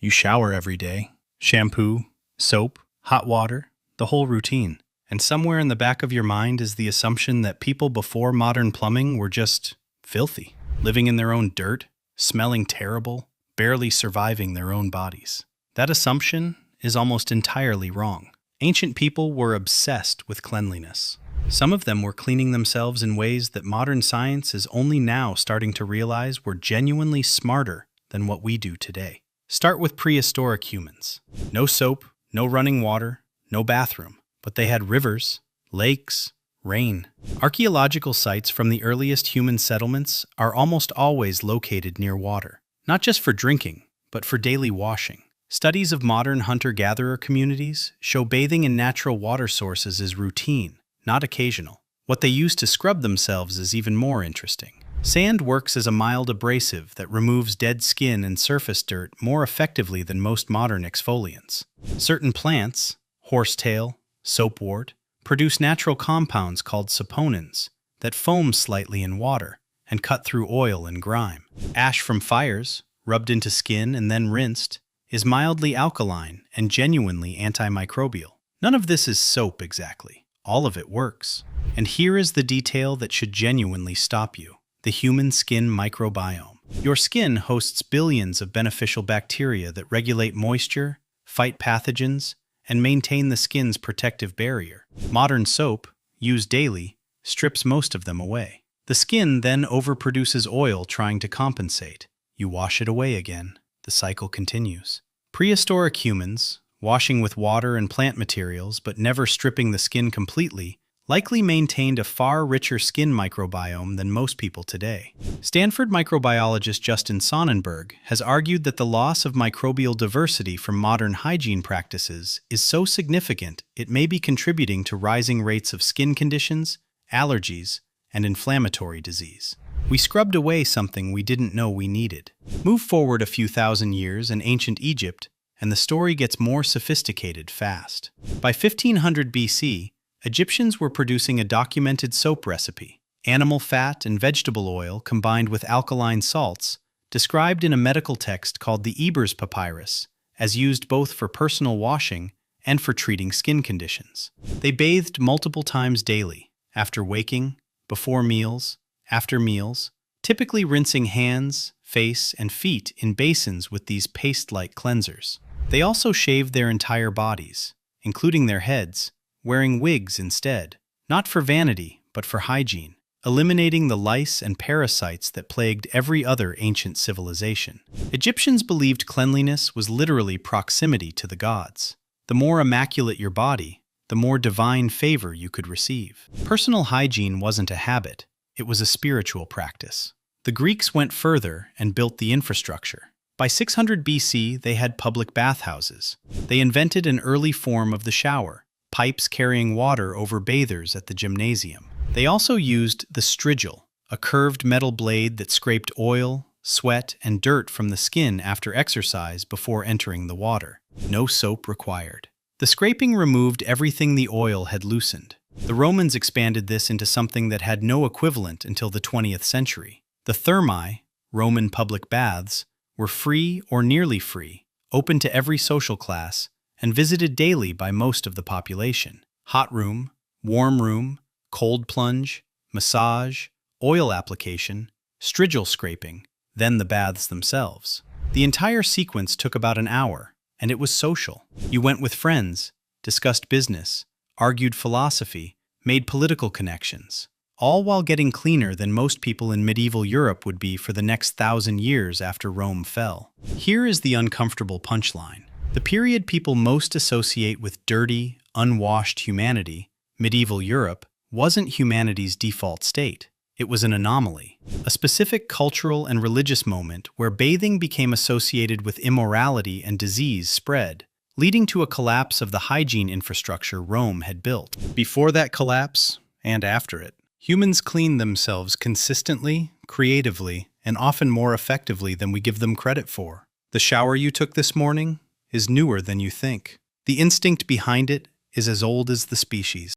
You shower every day. Shampoo, soap, hot water, the whole routine. And somewhere in the back of your mind is the assumption that people before modern plumbing were just filthy, living in their own dirt, smelling terrible, barely surviving their own bodies. That assumption is almost entirely wrong. Ancient people were obsessed with cleanliness. Some of them were cleaning themselves in ways that modern science is only now starting to realize were genuinely smarter than what we do today. Start with prehistoric humans. No soap, no running water, no bathroom, but they had rivers, lakes, rain. Archaeological sites from the earliest human settlements are almost always located near water, not just for drinking, but for daily washing. Studies of modern hunter-gatherer communities show bathing in natural water sources is routine, not occasional. What they use to scrub themselves is even more interesting. Sand works as a mild abrasive that removes dead skin and surface dirt more effectively than most modern exfoliants. Certain plants, horsetail, soapwort, produce natural compounds called saponins that foam slightly in water and cut through oil and grime. Ash from fires, rubbed into skin and then rinsed, is mildly alkaline and genuinely antimicrobial. None of this is soap exactly. All of it works. And here is the detail that should genuinely stop you: the human skin microbiome. Your skin hosts billions of beneficial bacteria that regulate moisture, fight pathogens, and maintain the skin's protective barrier. Modern soap, used daily, strips most of them away. The skin then overproduces oil trying to compensate. You wash it away again. The cycle continues. Prehistoric humans, washing with water and plant materials but never stripping the skin completely, likely maintained a far richer skin microbiome than most people today. Stanford microbiologist Justin Sonnenberg has argued that the loss of microbial diversity from modern hygiene practices is so significant it may be contributing to rising rates of skin conditions, allergies, and inflammatory disease. We scrubbed away something we didn't know we needed. Move forward a few thousand years in ancient Egypt, and the story gets more sophisticated fast. By 1500 BC, Egyptians were producing a documented soap recipe: animal fat and vegetable oil combined with alkaline salts, described in a medical text called the Ebers Papyrus, as used both for personal washing and for treating skin conditions. They bathed multiple times daily, after waking, before meals, after meals, typically rinsing hands, face, and feet in basins with these paste-like cleansers. They also shaved their entire bodies, including their heads, wearing wigs instead, not for vanity, but for hygiene, eliminating the lice and parasites that plagued every other ancient civilization. Egyptians believed cleanliness was literally proximity to the gods. The more immaculate your body, the more divine favor you could receive. Personal hygiene wasn't a habit, it was a spiritual practice. The Greeks went further and built the infrastructure. By 600 BC, they had public bathhouses. They invented an early form of the shower, pipes carrying water over bathers at the gymnasium. They also used the strigil, a curved metal blade that scraped oil, sweat, and dirt from the skin after exercise before entering the water. No soap required. The scraping removed everything the oil had loosened. The Romans expanded this into something that had no equivalent until the 20th century. The thermae, Roman public baths, were free or nearly free, open to every social class, and visited daily by most of the population. Hot room, warm room, cold plunge, massage, oil application, strigil scraping, then the baths themselves. The entire sequence took about an hour, and it was social. You went with friends, discussed business, argued philosophy, made political connections, all while getting cleaner than most people in medieval Europe would be for the next 1,000 years after Rome fell. Here is the uncomfortable punchline. The period people most associate with dirty, unwashed humanity, medieval Europe, wasn't humanity's default state. It was an anomaly, a specific cultural and religious moment where bathing became associated with immorality and disease spread, leading to a collapse of the hygiene infrastructure Rome had built. Before that collapse, and after it, humans cleaned themselves consistently, creatively, and often more effectively than we give them credit for. The shower you took this morning is newer than you think. The instinct behind it is as old as the species.